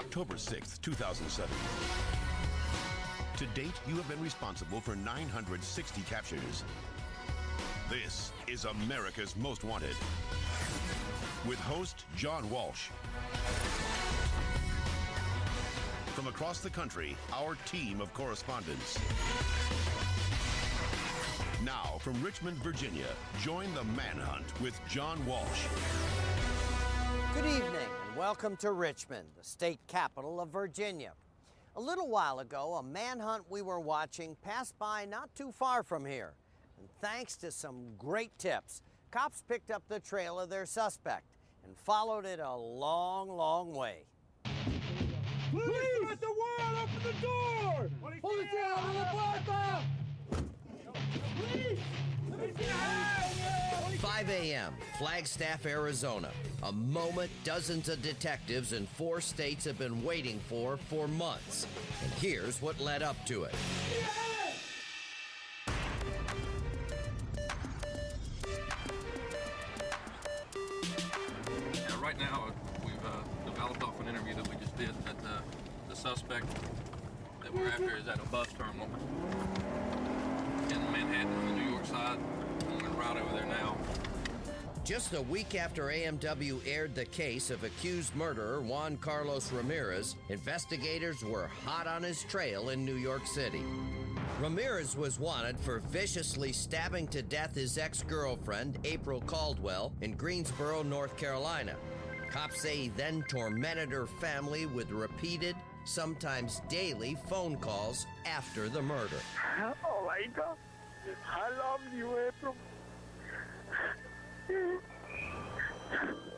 October 6th, 2007. To date, you have been responsible for 960 captures. This is America's Most Wanted. With host John Walsh. From across the country, our team of correspondents. Now, from Richmond, Virginia, join the manhunt with John Walsh. Good evening and welcome to Richmond, the state capital of Virginia. A little while ago, a manhunt we were watching passed by not too far from here. And thanks to some great tips, cops picked up the trail of their suspect and followed it a long, long way. Police! At the wall! Open the door! Policía, abre la puerta! Police! 5 a.m., Flagstaff, Arizona. A moment dozens of detectives in 4 states have been waiting for months. And here's what led up to it. Right now, we've developed off an interview that we just did that the suspect that we're after is at a bus terminal in Manhattan on the New York side. We're en route over there now. Just a week after AMW aired the case of accused murderer Juan Carlos Ramirez, investigators were hot on his trail in New York City. Ramirez was wanted for viciously stabbing to death his ex-girlfriend, April Caldwell, in Greensboro, North Carolina. Cops say he then tormented her family with repeated, sometimes daily, phone calls after the murder. Oh my God. I love you, April. You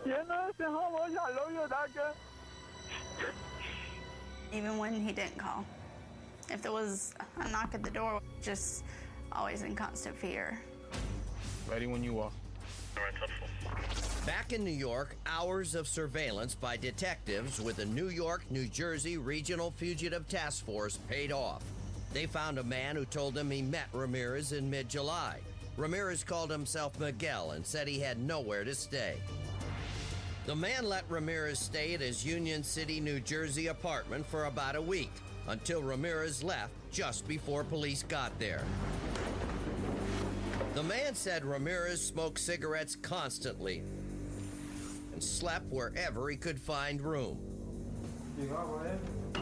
know how much I love you, Doctor. Even when he didn't call. If there was a knock at the door, just always in constant fear. Ready when you are. Back in New York, hours of surveillance by detectives with the New York, New Jersey Regional Fugitive Task Force paid off. They found a man who told them he met Ramirez in mid-July. Ramirez called himself Miguel and said he had nowhere to stay. The man let Ramirez stay at his Union City, New Jersey apartment for about a week, until Ramirez left just before police got there. The man said Ramirez smoked cigarettes constantly and slept wherever he could find room.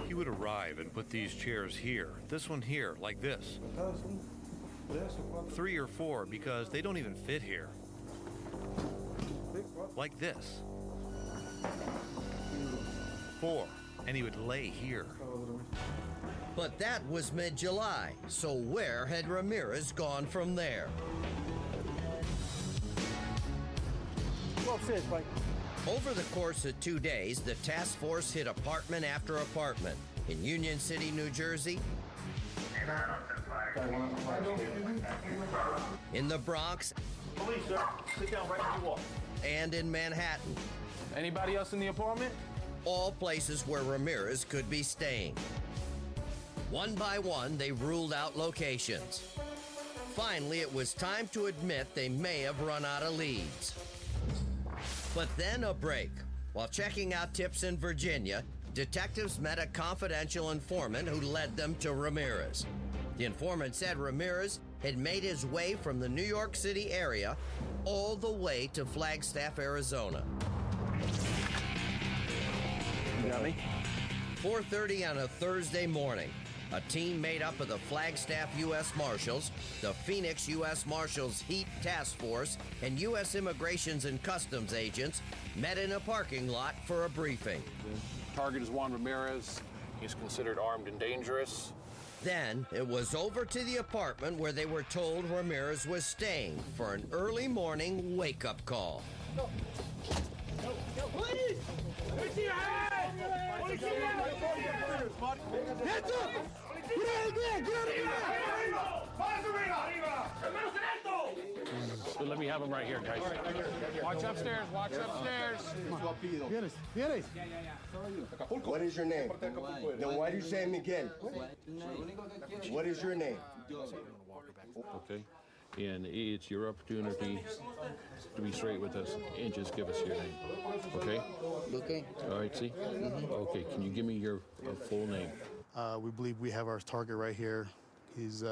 He would arrive and put these chairs here, this one here, like this. 3 or 4, because they don't even fit here. Like this. 4, and he would lay here. But that was mid-July, so where had Ramirez gone from there? Go upstairs, Mike. Over the course of 2 days, the task force hit apartment after apartment in Union City, New Jersey, in the Bronx, Police, sir. Sit down right where you walk. and in Manhattan, Anybody else in the apartment? all places where Ramirez could be staying. One by one, they ruled out locations. Finally, it was time to admit they may have run out of leads. But then a break. While checking out tips in Virginia, detectives met a confidential informant who led them to Ramirez. The informant said Ramirez had made his way from the New York City area all the way to Flagstaff, Arizona. You got me? 4:30 on a Thursday morning. A team made up of the Flagstaff U.S. Marshals, the Phoenix U.S. Marshals Heat Task Force, and U.S. Immigrations and Customs agents met in a parking lot for a briefing. Target is Juan Ramirez. He's considered armed and dangerous. Then it was over to the apartment where they were told Ramirez was staying for an early morning wake-up call. Police! Let's see your hands! Police! Hands up! Get out of there! Get out of there! Let me have him right here, guys. Watch upstairs. Watch upstairs. What is your name? Then why do you say Miguel? What is your name? Okay. And it's your opportunity to be straight with us and just give us your name. Okay? Okay. All right, see? Okay, can you give me your full name? We believe we have our target right here. He's,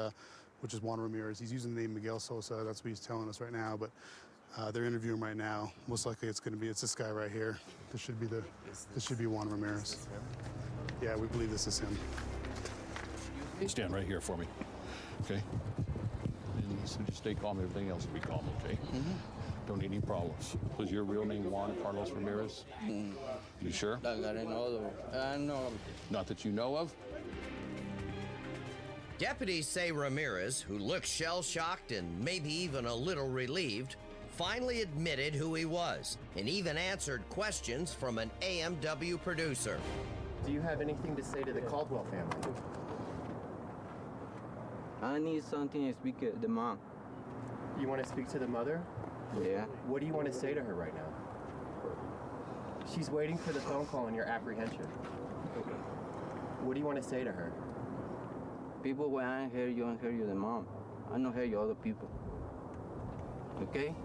which is Juan Ramirez. He's using the name Miguel Sosa. That's what he's telling us right now. But they're interviewing him right now. Most likely, it's this guy right here. This should be Juan Ramirez. Yeah, we believe this is him. Stand right here for me. Okay? And so just stay calm. Everything else will be calm. Okay? Don't need any problems. Was your real name Juan Carlos Ramirez? You sure? No. Not that you know of? Deputies say Ramirez, who looks shell-shocked and maybe even a little relieved, finally admitted who he was and even answered questions from an AMW producer. Do you have anything to say to the Caldwell family? I need something to speak to the mom. You want to speak to the mother? Yeah. What do you want to say to her right now? She's waiting for the phone call on your apprehension. What do you want to say to her? People, when I hear you the mom. I don't hear you other people. Okay?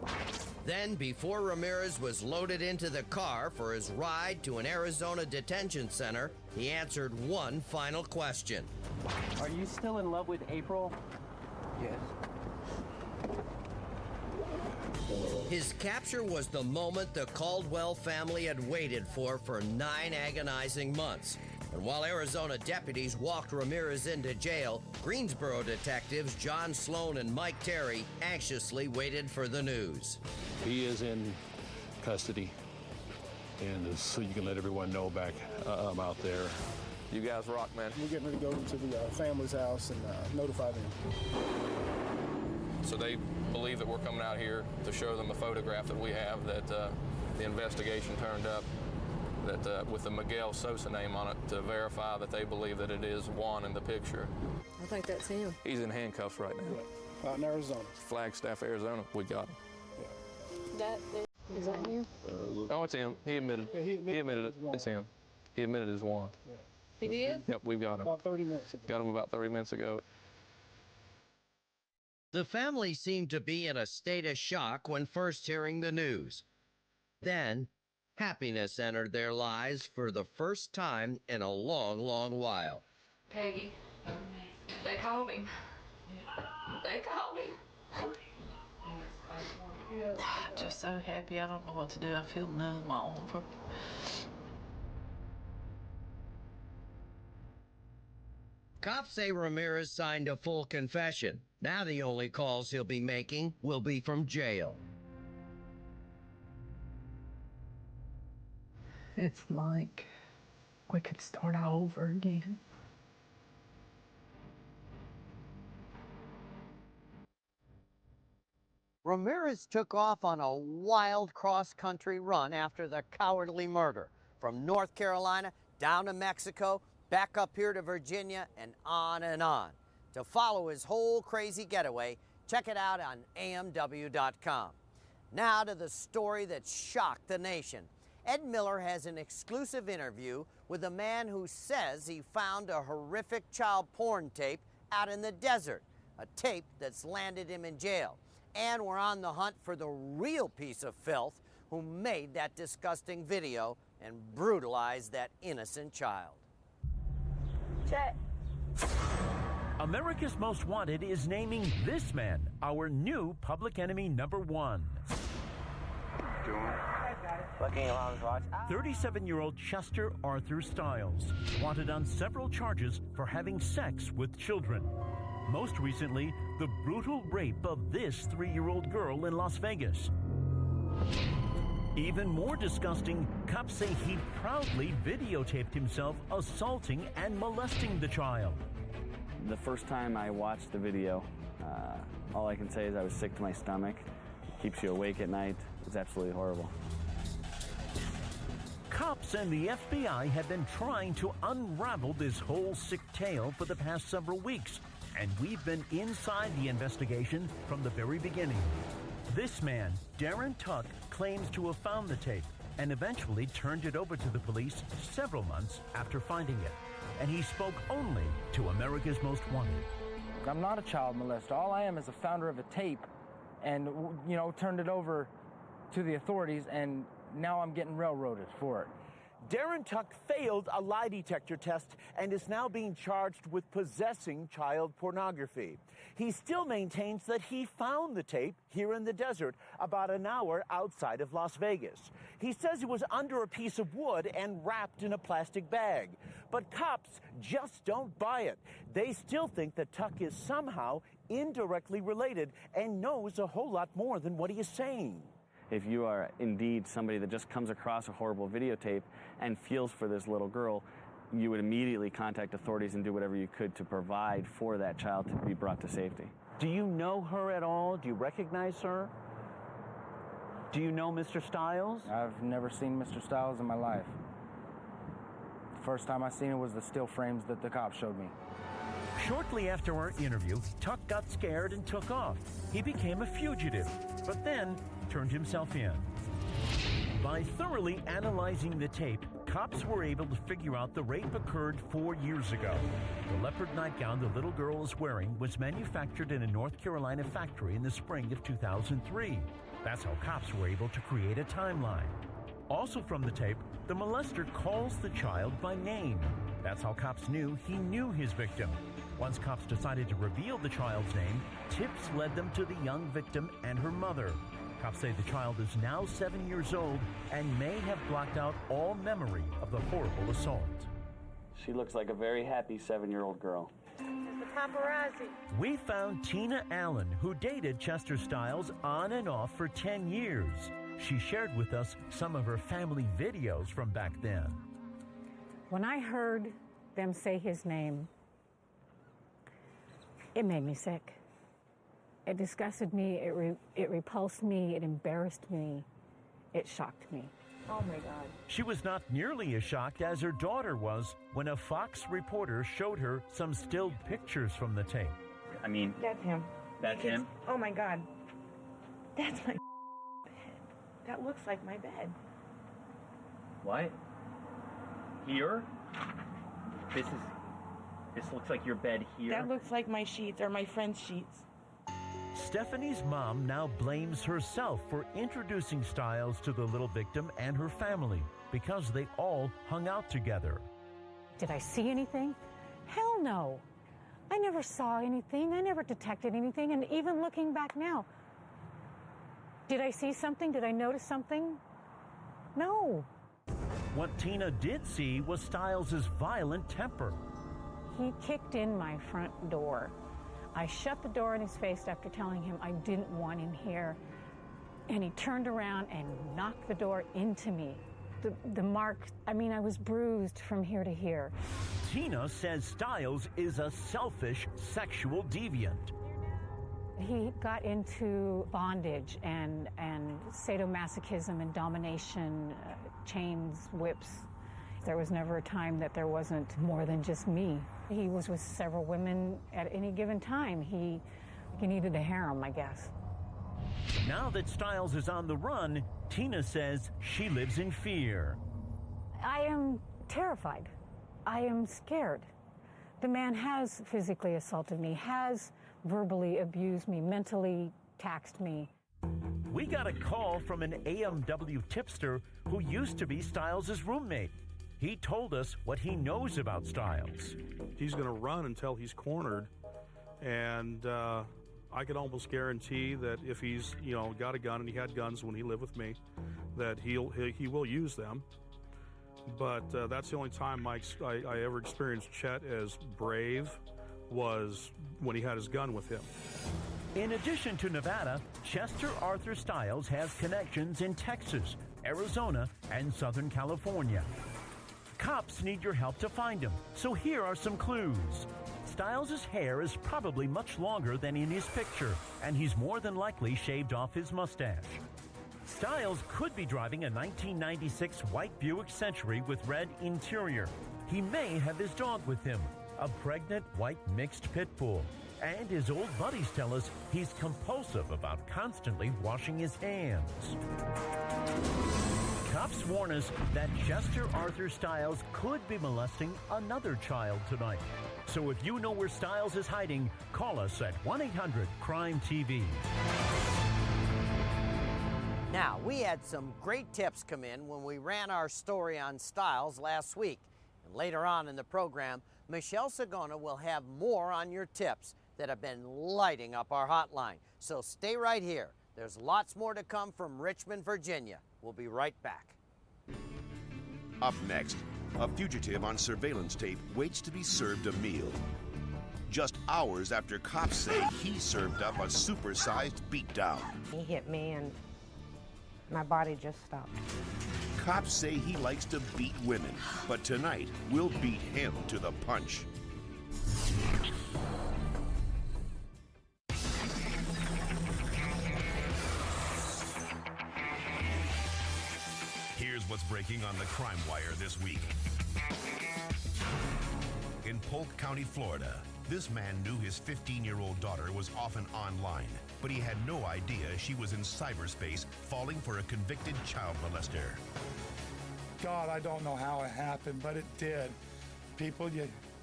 Then, before Ramirez was loaded into the car for his ride to an Arizona detention center, he answered one final question. Are you still in love with April? Yes. His capture was the moment the Caldwell family had waited for 9 agonizing months. And while Arizona deputies walked Ramirez into jail, Greensboro detectives John Sloan and Mike Terry anxiously waited for the news. He is in custody. And so you can let everyone know back out there. You guys rock, man. We're getting ready to go to the family's house and notify them. So they believe that we're coming out here to show them a photograph that we have that the investigation turned up that with the Miguel Sosa name on it to verify that they believe that it is Juan in the picture. I think that's him. He's in handcuffs right now. Yeah. Out in Arizona. Flagstaff, Arizona. We got him. Is that him? Oh, it's him. He admitted. Yeah, he admitted it. It's him. He admitted it's Juan. Yeah. He did? Yep, we've got him. About 30 minutes ago. Got him about 30 minutes ago. The family seemed to be in a state of shock when first hearing the news. Then, happiness entered their lives for the first time in a long, long while. Peggy, they called him. They called him. I'm just so happy. I don't know what to do. I feel numb all over. Cops say Ramirez signed a full confession. Now the only calls he'll be making will be from jail. It's like we could start all over again. Ramirez took off on a wild cross-country run after the cowardly murder. From North Carolina down to Mexico, back up here to Virginia, and on and on. To follow his whole crazy getaway, check it out on AMW.com. Now to the story that shocked the nation. Ed Miller has an exclusive interview with a man who says he found a horrific child porn tape out in the desert, a tape that's landed him in jail. And we're on the hunt for the real piece of filth who made that disgusting video and brutalized that innocent child. Check. America's Most Wanted is naming this man our new public enemy #1. 37-year-old Chester Arthur Stiles, wanted on several charges for having sex with children. Most recently, the brutal rape of this 3-year-old girl in Las Vegas. Even more disgusting, cops say he proudly videotaped himself assaulting and molesting the child. The first time I watched the video, all I can say is I was sick to my stomach. It keeps you awake at night. It's absolutely horrible. Cops and the FBI have been trying to unravel this whole sick tale for the past several weeks, and we've been inside the investigation from the very beginning. This man, Darren Tuck, claims to have found the tape and eventually turned it over to the police several months after finding it. And he spoke only to America's Most Wanted. I'm not a child molester. All I am is a founder of a tape and, you know, turned it over to the authorities, and now I'm getting railroaded for it. Darren Tuck failed a lie detector test and is now being charged with possessing child pornography. He still maintains that he found the tape here in the desert about an hour outside of Las Vegas. He says it was under a piece of wood and wrapped in a plastic bag. But cops just don't buy it. They still think that Tuck is somehow indirectly related and knows a whole lot more than what he is saying. If you are indeed somebody that just comes across a horrible videotape and feels for this little girl, you would immediately contact authorities and do whatever you could to provide for that child to be brought to safety. Do you know her at all? Do you recognize her? Do you know Mr. Stiles? I've never seen Mr. Stiles in my life. The first time I seen it was the still frames that the cops showed me. Shortly after our interview, Tuck got scared and took off. He became a fugitive, but then turned himself in. By thoroughly analyzing the tape, cops were able to figure out the rape occurred 4 years ago. The leopard nightgown the little girl is wearing was manufactured in a North Carolina factory in the spring of 2003. That's how cops were able to create a timeline. Also from the tape, the molester calls the child by name. That's how cops knew he knew his victim. Once cops decided to reveal the child's name, tips led them to the young victim and her mother. Cops say the child is now 7 years old and may have blocked out all memory of the horrible assault. She looks like a very happy 7-year-old girl. The paparazzi. We found Tina Allen, who dated Chester Stiles on and off for 10 years. She shared with us some of her family videos from back then. When I heard them say his name, it made me sick. It disgusted me, it repulsed me, it embarrassed me, it shocked me. Oh my God. She was not nearly as shocked as her daughter was when a Fox reporter showed her some stilled pictures from the tape. I mean, That's him. that's him? Oh my God. That's my bed. That looks like my bed. What? Here? This looks like your bed here. That looks like my sheets or my friend's sheets. Stephanie's mom now blames herself for introducing Stiles to the little victim and her family because they all hung out together. Did I see anything? Hell no. I never saw anything. I never detected anything. And even looking back now, did I see something? Did I notice something? No. What Tina did see was Stiles' violent temper. He kicked in my front door. I shut the door in his face after telling him I didn't want him here. And he turned around and knocked the door into me. The mark, I mean, I was bruised from here to here. Tina says Stiles is a selfish sexual deviant. He got into bondage and sadomasochism and domination, chains, whips. There was never a time that there wasn't more than just me. He was with several women at any given time. He needed a harem, I guess. Now that Stiles is on the run, Tina says she lives in fear. I am terrified. I am scared. The man has physically assaulted me, has verbally abused me, mentally taxed me. We got a call from an AMW tipster who used to be Stiles' roommate. He told us what he knows about Stiles. He's going to run until he's cornered, and I can almost guarantee that if he's got a gun, and he had guns when he lived with me, that he will use them. But that's the only time I ever experienced Chet as brave was when he had his gun with him. In addition to Nevada, Chester Arthur Stiles has connections in Texas, Arizona, and Southern California. Cops need your help to find him, so here are some clues. Stiles' hair is probably much longer than in his picture, and he's more than likely shaved off his mustache. Stiles could be driving a 1996 white Buick Century with red interior. He may have his dog with him, a pregnant white mixed pit bull. And his old buddies tell us he's compulsive about constantly washing his hands. Cops warn us that Chester Arthur Stiles could be molesting another child tonight. So if you know where Stiles is hiding, call us at 1-800-CRIME-TV. Now, we had some great tips come in when we ran our story on Stiles last week. And later on in the program, Michelle Sagona will have more on your tips that have been lighting up our hotline. So stay right here. There's lots more to come from Richmond, Virginia. We'll be right back. Up next, a fugitive on surveillance tape waits to be served a meal. Just hours after cops say he served up a supersized beatdown. He hit me and my body just stopped. Cops say he likes to beat women, but tonight we'll beat him to the punch. Here's what's breaking on the Crime Wire this week. In Polk County, Florida, this man knew his 15-year-old daughter was often online, but he had no idea she was in cyberspace falling for a convicted child molester. God, I don't know how it happened, but it did. People,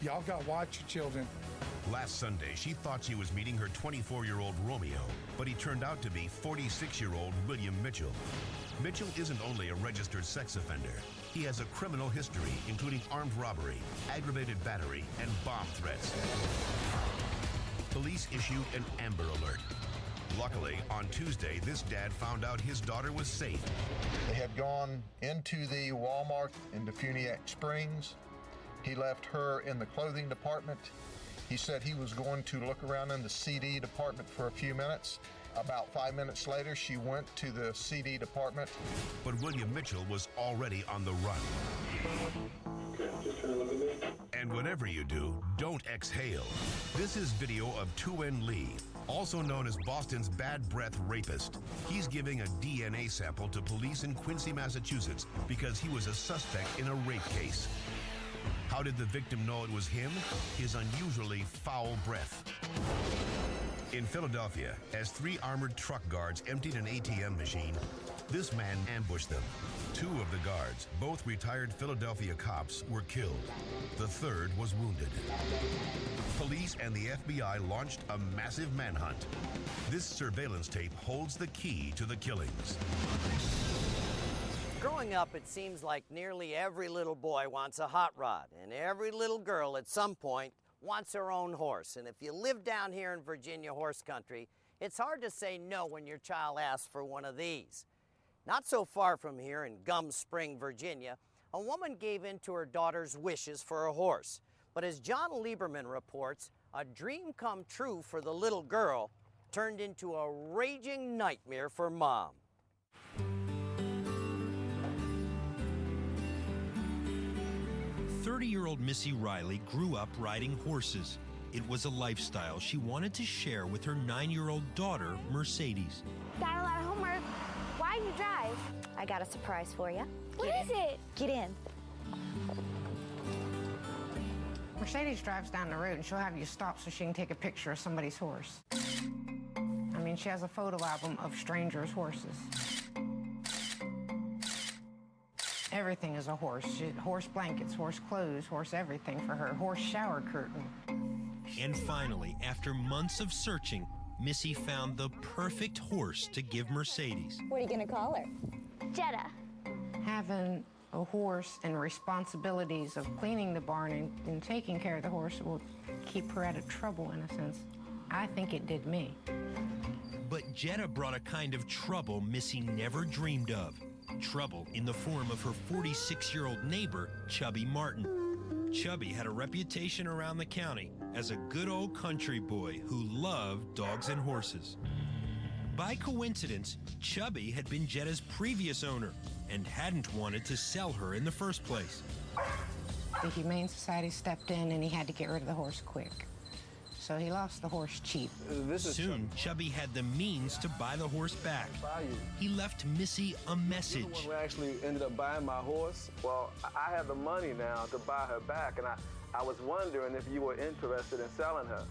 y'all got to watch your children. Last Sunday, she thought she was meeting her 24-year-old Romeo, but he turned out to be 46-year-old William Mitchell. Mitchell isn't only a registered sex offender. He has a criminal history, including armed robbery, aggravated battery, and bomb threats. Police issued an Amber Alert. Luckily, on Tuesday, this dad found out his daughter was safe. They had gone into the Walmart in Defuniak Springs. He left her in the clothing department. He said he was going to look around in the CD department for a few minutes. About 5 minutes later, she went to the CD department. But William Mitchell was already on the run. And whatever you do, don't exhale. This is video of Tu-En Lee, also known as Boston's bad breath rapist. He's giving a DNA sample to police in Quincy, Massachusetts, because he was a suspect in a rape case. How did the victim know it was him? His unusually foul breath. In Philadelphia, as 3 armored truck guards emptied an ATM machine, this man ambushed them. 2 of the guards, both retired Philadelphia cops, were killed. The third was wounded. Police and the FBI launched a massive manhunt. This surveillance tape holds the key to the killings. Growing up, it seems like nearly every little boy wants a hot rod, and every little girl at some point wants her own horse. And if you live down here in Virginia horse country, it's hard to say no when your child asks for one of these. Not so far from here in Gum Spring, Virginia, a woman gave in to her daughter's wishes for a horse. But as John Lieberman reports, a dream come true for the little girl turned into a raging nightmare for Mom. 30-year-old Missy Riley grew up riding horses. It was a lifestyle she wanted to share with her 9-year-old daughter, Mercedes. Got a lot of homework. Why you drive? I got a surprise for you. What is it? Get in. Mercedes drives down the road and she'll have you stop so she can take a picture of somebody's horse. I mean, she has a photo album of strangers' horses. Everything is a horse. Horse blankets, horse clothes, horse everything for her. Horse shower curtain. And finally, after months of searching, Missy found the perfect horse to give Mercedes. What are you gonna call her? Jetta. Having a horse and responsibilities of cleaning the barn and taking care of the horse will keep her out of trouble in a sense. I think it did me. But Jetta brought a kind of trouble Missy never dreamed of. Trouble in the form of her 46-year-old neighbor, Chubby Martin. Chubby had a reputation around the county as a good old country boy who loved dogs and horses. By coincidence, Chubby had been Jetta's previous owner and hadn't wanted to sell her in the first place. The Humane Society stepped in and he had to get rid of the horse quick. So he lost the horse cheap. Soon, Chubby had the means to buy the horse back. He left Missy a message. You're the one who actually ended up buying my horse. Well, I have the money now to buy her back, and I was wondering if you were interested in selling her.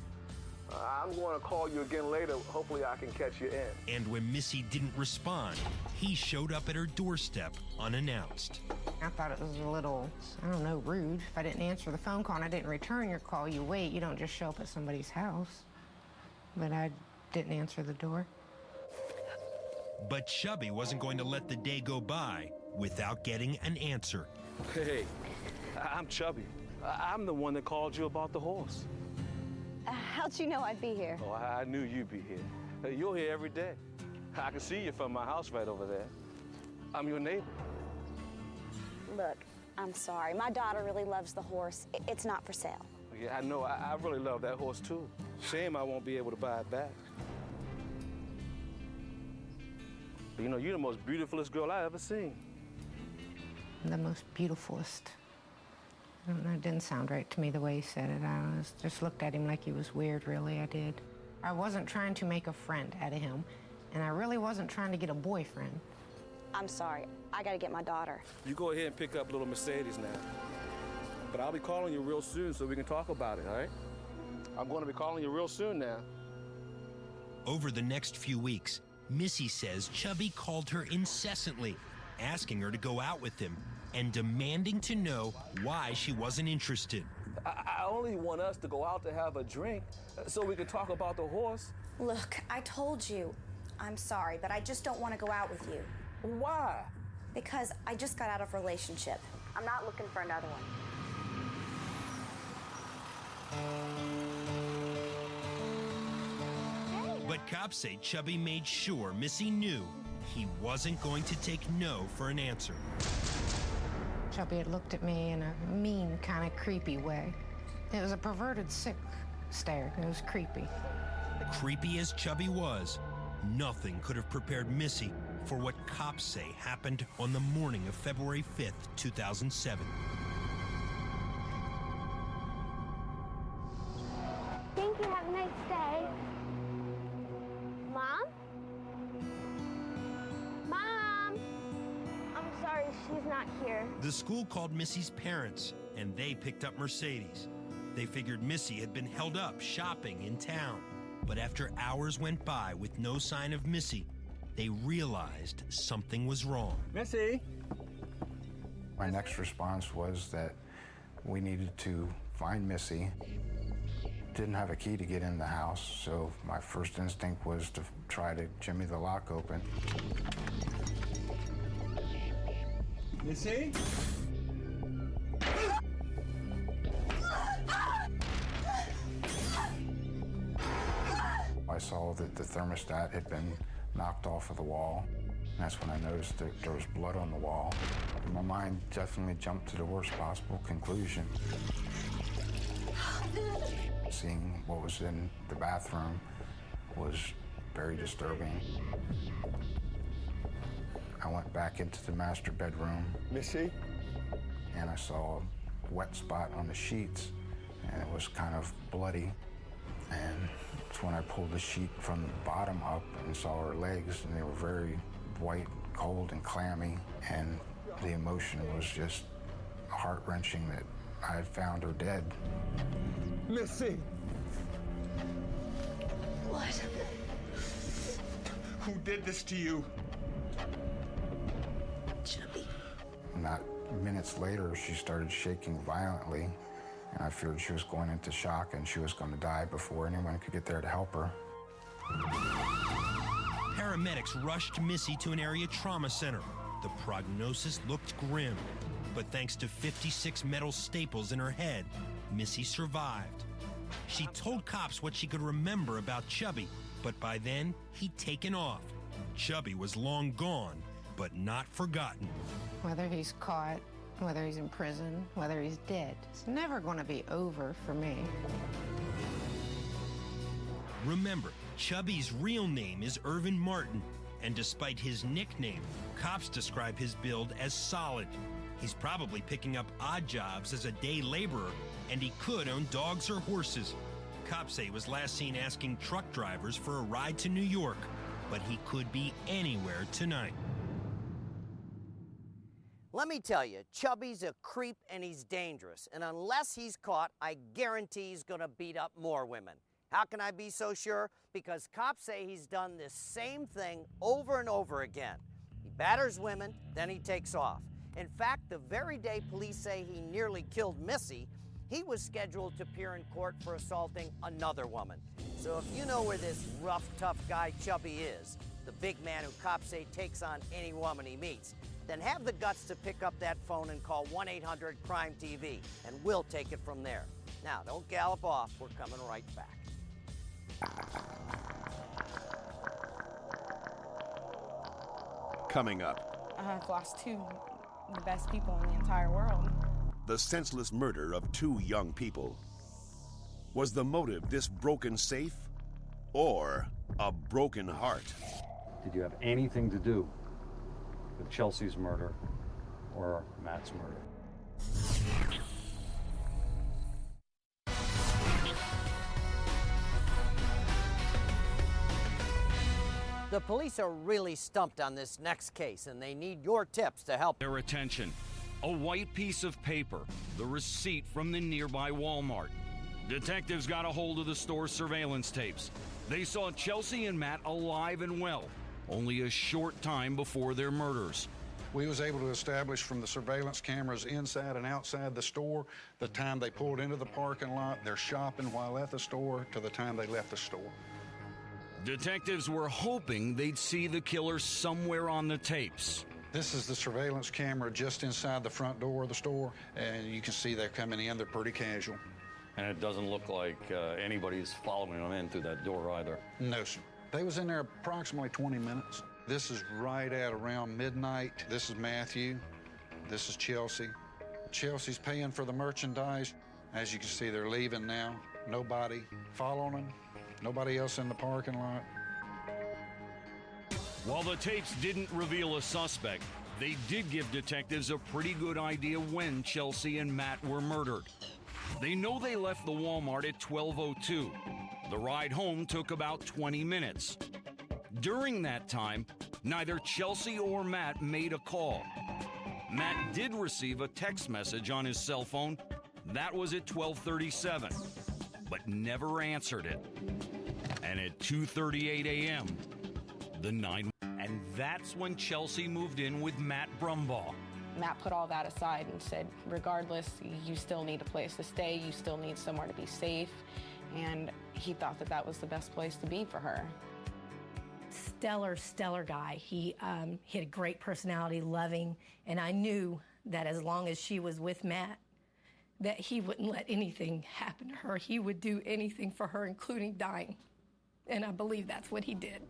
I'm going to call you again later. Hopefully I can catch you in. And when Missy didn't respond, he showed up at her doorstep unannounced. I thought it was a little, I don't know, rude. If I didn't answer the phone call and I didn't return your call, you wait. You don't just show up at somebody's house. But I didn't answer the door. But Chubby wasn't going to let the day go by without getting an answer. Hey, I'm Chubby. I'm the one that called you about the horse. How'd you know I'd be here? Oh, I knew you'd be here. You're here every day. I can see you from my house right over there. I'm your neighbor. Look, I'm sorry. My daughter really loves the horse. It's not for sale. Yeah, I know. I really love that horse, too. Shame I won't be able to buy it back. But, you know, you're the most beautifulest girl I ever seen. The most beautifulest. I don't know, it didn't sound right to me the way he said it. I just looked at him like he was weird, really, I did. I wasn't trying to make a friend out of him, and I really wasn't trying to get a boyfriend. I'm sorry. I gotta get my daughter. You go ahead and pick up little Mercedes now. But I'll be calling you real soon so we can talk about it, all right? I'm going to be calling you real soon now. Over the next few weeks, Missy says Chubby called her incessantly, asking her to go out with him and demanding to know why she wasn't interested. I only want us to go out to have a drink so we can talk about the horse. Look, I told you. I'm sorry, but I just don't want to go out with you. Why? Because I just got out of a relationship. I'm not looking for another one. But cops say Chubby made sure Missy knew he wasn't going to take no for an answer. Chubby had looked at me in a mean, kind of creepy way. It was a perverted, sick stare. It was creepy. Creepy as Chubby was, nothing could have prepared Missy for what cops say happened on the morning of February 5th, 2007. Thank you. Have a nice day. Mom? Mom! I'm sorry, she's not here. The school called Missy's parents, and they picked up Mercedes. They figured Missy had been held up shopping in town. But after hours went by with no sign of Missy, they realized something was wrong. Missy? My next response was that we needed to find Missy. Didn't have a key to get in the house, so my first instinct was to try to jimmy the lock open. Missy? I saw that the thermostat had been knocked off of the wall. That's when I noticed that there was blood on the wall. My mind definitely jumped to the worst possible conclusion. Seeing what was in the bathroom was very disturbing. I went back into the master bedroom. Missy? And I saw a wet spot on the sheets, and it was kind of bloody. And that's when I pulled the sheet from the bottom up and saw her legs, and they were very white, cold, and clammy. And the emotion was just heart-wrenching that I had found her dead. Missy! What? Who did this to you? Chubby. Not minutes later, she started shaking violently, and I feared she was going into shock and she was going to die before anyone could get there to help her. Paramedics rushed Missy to an area trauma center. The prognosis looked grim, but thanks to 56 metal staples in her head, Missy survived. She told cops what she could remember about Chubby, but by then, he'd taken off. Chubby was long gone, but not forgotten. Whether he's caught, whether he's in prison, whether he's dead, it's never going to be over for me. Remember, Chubby's real name is Irvin Martin, and despite his nickname, cops describe his build as solid. He's probably picking up odd jobs as a day laborer, and he could own dogs or horses. Cops say he was last seen asking truck drivers for a ride to New York, but he could be anywhere tonight. Let me tell you, Chubby's a creep and he's dangerous. And unless he's caught, I guarantee he's gonna beat up more women. How can I be so sure? Because cops say he's done this same thing over and over again. He batters women, then he takes off. In fact, the very day police say he nearly killed Missy, he was scheduled to appear in court for assaulting another woman. So if you know where this rough, tough guy Chubby is, the big man who cops say takes on any woman he meets, then have the guts to pick up that phone and call 1-800-CRIME-TV, and we'll take it from there. Now, don't gallop off. We're coming right back. Coming up, I've lost two of the best people in the entire world. the senseless murder of 2 young people. Was the motive this broken safe or a broken heart? Did you have anything to do with Chelsea's murder or Matt's murder? The police are really stumped on this next case, and they need your tips to help their attention. A white piece of paper, the receipt from the nearby Walmart. Detectives got a hold of the store's surveillance tapes. They saw Chelsea and Matt alive and well, only a short time before their murders. We was able to establish from the surveillance cameras inside and outside the store the time they pulled into the parking lot, their shopping while at the store, to the time they left the store. Detectives were hoping they'd see the killer somewhere on the tapes. This is the surveillance camera just inside the front door of the store, and you can see they're coming in. They're pretty casual. And it doesn't look like anybody's following them in through that door either. No, sir. They was in there approximately 20 minutes. This is right at around midnight. This is Matthew. This is Chelsea. Chelsea's paying for the merchandise. As you can see, they're leaving now. Nobody following them. Nobody else in the parking lot. While the tapes didn't reveal a suspect, they did give detectives a pretty good idea when Chelsea and Matt were murdered. They know they left the Walmart at 12:02. The ride home took about 20 minutes. During that time, neither Chelsea or Matt made a call. Matt did receive a text message on his cell phone. That was at 12:37, but never answered it. And at 2:38 a.m., and that's when Chelsea moved in with Matt Brumbaugh. Matt put all that aside and said, regardless, you still need a place to stay, you still need somewhere to be safe, and he thought that that was the best place to be for her. Stellar guy. He had a great personality, loving, and I knew that as long as she was with Matt, that he wouldn't let anything happen to her. He would do anything for her, including dying, and I believe that's what he did.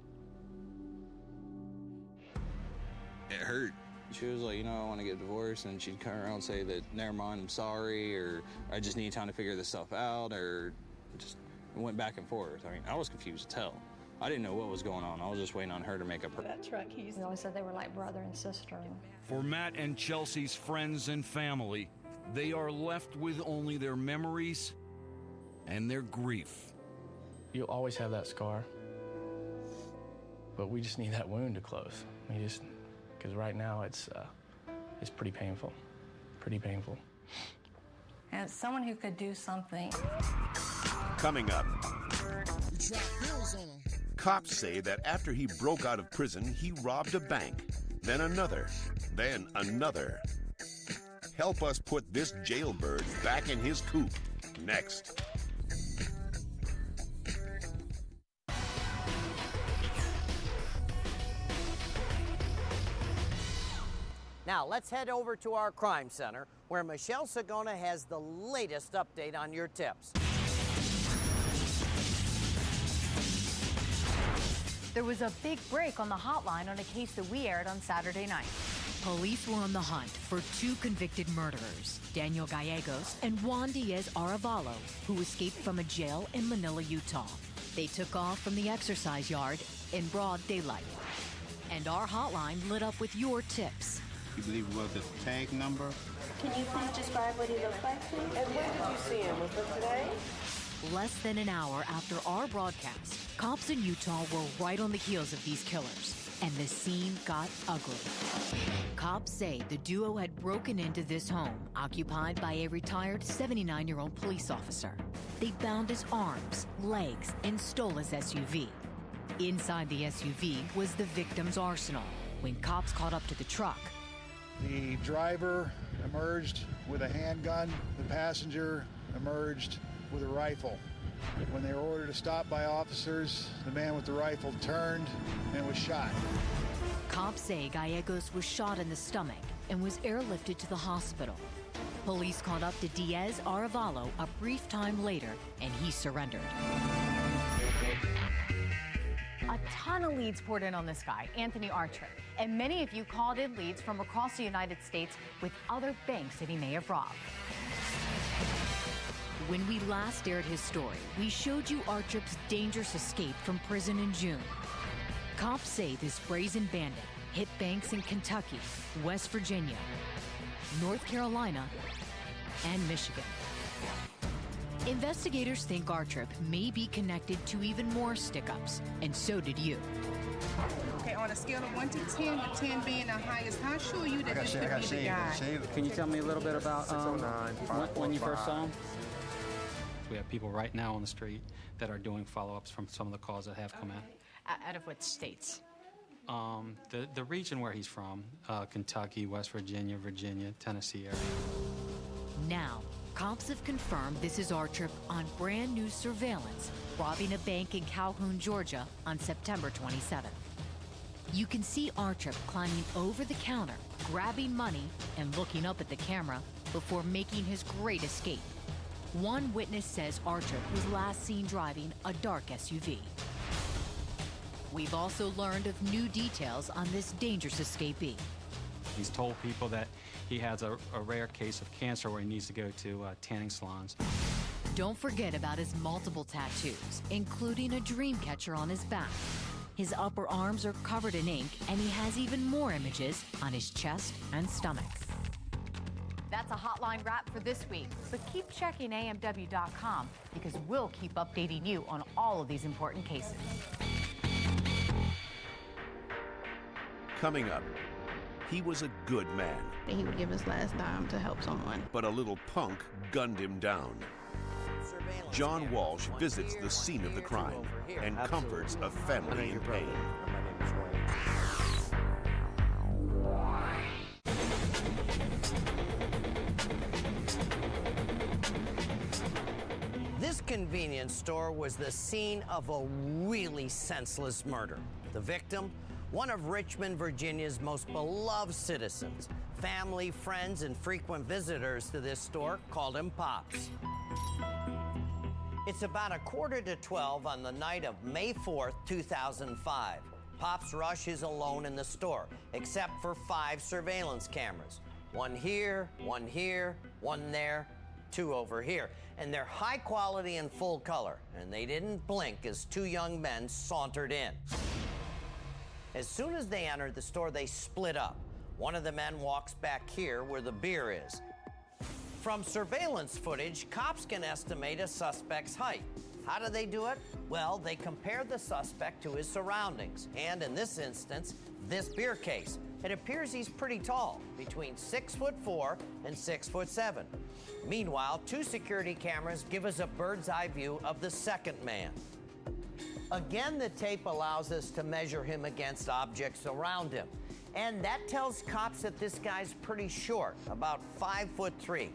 It hurt. She was like, I want to get divorced, and she'd come around and say that, never mind, I'm sorry, or I just need time to figure this stuff out, or just went back and forth. I mean, I was confused as hell. I didn't know what was going on. I was just waiting on her to make up her. That truck, he always said they were like brother and sister. For Matt and Chelsea's friends and family, they are left with only their memories and their grief. You'll always have that scar, but we just need that wound to close. Because right now it's pretty painful, And someone who could do something. Coming up, cops say that after he broke out of prison, he robbed a bank, then another. Help us put this jailbird back in his coop. Next. Now, let's head over to our crime center, where Michelle Sagona has the latest update on your tips. There was a big break on the hotline on a case that we aired on Saturday night. Police were on the hunt for 2 convicted murderers, Daniel Gallegos and Juan Diaz Arevalo, who escaped from a jail in Manila, Utah. They took off from the exercise yard in broad daylight. And our hotline lit up with your tips. You believe it was the tag number? Can you please describe what he looked like, please? And when did you see him? Was it today? Less than an hour after our broadcast, cops in Utah were right on the heels of these killers. and the scene got ugly. Cops say the duo had broken into this home, occupied by a retired 79-year-old police officer. They bound his arms, legs, and stole his SUV. Inside the SUV was the victim's arsenal. When cops caught up to the truck, the driver emerged with a handgun. The passenger emerged with a rifle. When they were ordered to stop by officers, the man with the rifle turned and was shot. Cops say Gallegos was shot in the stomach and was airlifted to the hospital. Police caught up to Diaz Arevalo a brief time later, and he surrendered. A ton of leads poured in on this guy, Anthony Archer, and many of you called in leads from across the United States with other banks that he may have robbed. When we last aired his story, we showed you Archip's dangerous escape from prison in June. Cops say this brazen bandit hit banks in Kentucky, West Virginia, North Carolina, and Michigan. Investigators think Archip may be connected to even more stick-ups, and so did you. Okay, on a scale of 1 to 10, with 10 being the highest, how sure are you that this could be the guy? Can you tell me a little bit about when you first saw him? We have people right now on the street that are doing follow-ups from some of the calls that have come in. Out of what states? The region where he's from, Kentucky, West Virginia, Virginia, Tennessee area. Now, cops have confirmed this is Archip on brand new surveillance, robbing a bank in Calhoun, Georgia on September 27th. You can see Archip climbing over the counter, grabbing money, and looking up at the camera before making his great escape. One witness says Archip was last seen driving a dark SUV. We've also learned of new details on this dangerous escapee. He's told people that he has a rare case of cancer where he needs to go to tanning salons. Don't forget about his multiple tattoos, including a dream catcher on his back. His upper arms are covered in ink, and he has even more images on his chest and stomach. That's a Hotline wrap for this week, but keep checking AMW.com because we'll keep updating you on all of these important cases. Coming up, he was a good man. He would give his last dime to help someone. But a little punk gunned him down. John Walsh visits the scene of the crime and comforts a family in pain. This convenience store was the scene of a really senseless murder. The victim, one of Richmond, Virginia's most beloved citizens. Family, friends, and frequent visitors to this store called him Pops. It's about 11:45 on the night of May 4th, 2005. Pops Rush is alone in the store, except for 5 surveillance cameras. One here, one here, one there, 2 over here. And they're high quality and full color, and they didn't blink as 2 young men sauntered in. As soon as they entered the store, they split up. One of the men walks back here where the beer is. From surveillance footage, cops can estimate a suspect's height. How do they do it? Well, they compare the suspect to his surroundings, and in this instance, this beer case. It appears he's pretty tall, between 6'4" and 6'7". Meanwhile, 2 security cameras give us a bird's eye view of the second man. Again, the tape allows us to measure him against objects around him. And that tells cops that this guy's pretty short, about 5'3".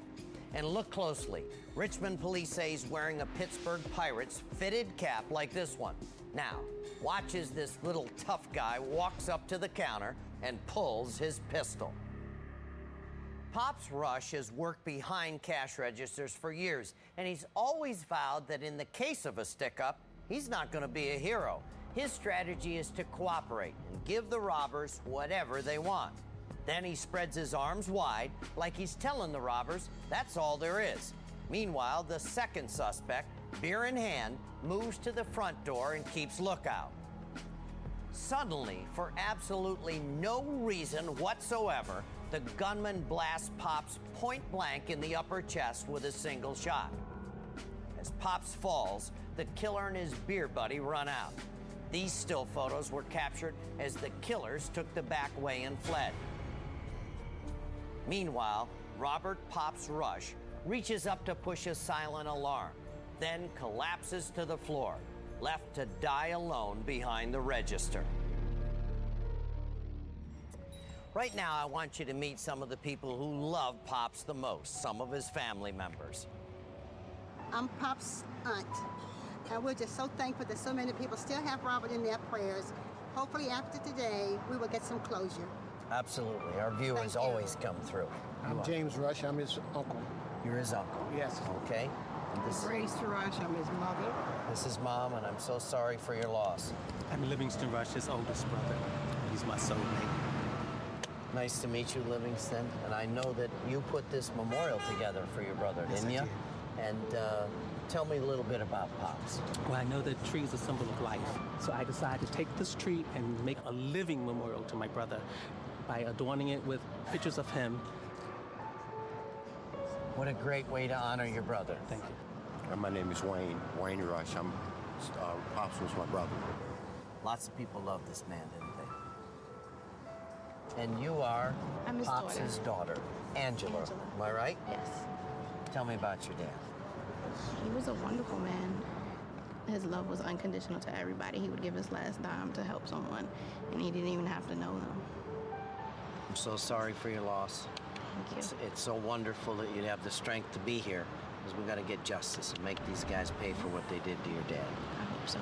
And look closely. Richmond police say he's wearing a Pittsburgh Pirates fitted cap like this one. Now, watch as this little tough guy walks up to the counter and pulls his pistol. Pops Rush has worked behind cash registers for years, and he's always vowed that in the case of a stick-up, he's not going to be a hero. His strategy is to cooperate and give the robbers whatever they want. Then he spreads his arms wide, like he's telling the robbers that's all there is. Meanwhile, the second suspect, beer in hand, moves to the front door and keeps lookout. Suddenly, for absolutely no reason whatsoever, the gunman blasts Pops point blank in the upper chest with a single shot. As Pops falls, the killer and his beer buddy run out. These still photos were captured as the killers took the back way and fled. Meanwhile, Robert Pops Rush reaches up to push a silent alarm, then collapses to the floor, left to die alone behind the register. Right now, I want you to meet some of the people who love Pops the most, some of his family members. I'm Pop's aunt, and we're just so thankful that so many people still have Robert in their prayers. Hopefully after today, we will get some closure. Absolutely. Our viewers always come through. I'm James Rush. I'm his uncle. You're his uncle? Yes. Okay. And this, Grace Rush. I'm his mother. this is Mom, and I'm so sorry for your loss. I'm Livingston Rush's oldest brother. He's my soulmate. Nice to meet you, Livingston. And I know that you put this memorial together for your brother, didn't you? And tell me a little bit about Pops. Well, I know that tree is a symbol of life, so I decided to take this tree and make a living memorial to my brother by adorning it with pictures of him. What a great way to honor your brother. Thank you. My name is Wayne Rush. Pops was my brother. Lots of people love this man, didn't they? And you are I'm his Pops' daughter, Angela. Am I right? Yes. Tell me about your dad. He was a wonderful man. His love was unconditional to everybody. He would give his last dime to help someone, and he didn't even have to know them. I'm so sorry for your loss. Thank you. It's so wonderful that you'd have the strength to be here, because we got to get justice and make these guys pay for what they did to your dad. I hope so.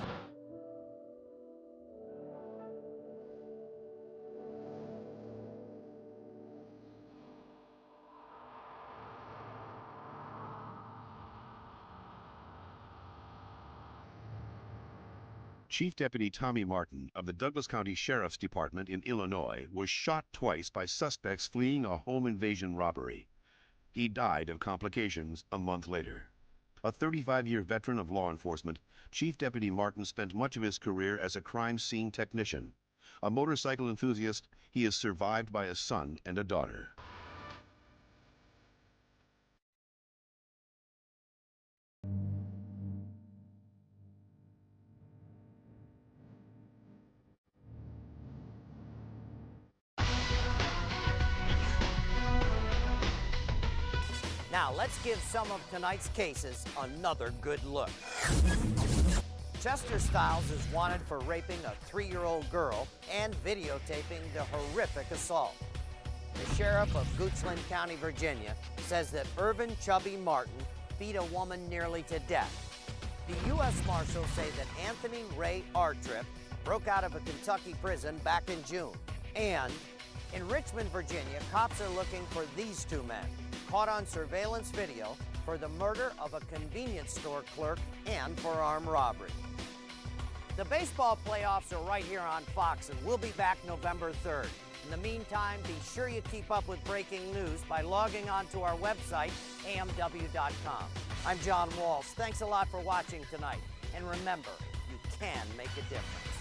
Chief Deputy Tommy Martin of the Douglas County Sheriff's Department in Illinois was shot twice by suspects fleeing a home invasion robbery. He died of complications a month later. A 35-year veteran of law enforcement, Chief Deputy Martin spent much of his career as a crime scene technician. A motorcycle enthusiast, he is survived by a son and a daughter. Now, let's give some of tonight's cases another good look. Chester Stiles is wanted for raping a 3-year-old girl and videotaping the horrific assault. The sheriff of Goochland County, Virginia, says that Irvin Chubby Martin beat a woman nearly to death. The U.S. Marshals say that Anthony Ray Artrip broke out of a Kentucky prison back in June. And in Richmond, Virginia, cops are looking for these two men, caught on surveillance video for the murder of a convenience store clerk and for armed robbery. The baseball playoffs are right here on Fox, and we'll be back November 3rd. In the meantime, be sure you keep up with breaking news by logging on to our website, AMW.com. I'm John Walsh. Thanks a lot for watching tonight. And remember, you can make a difference.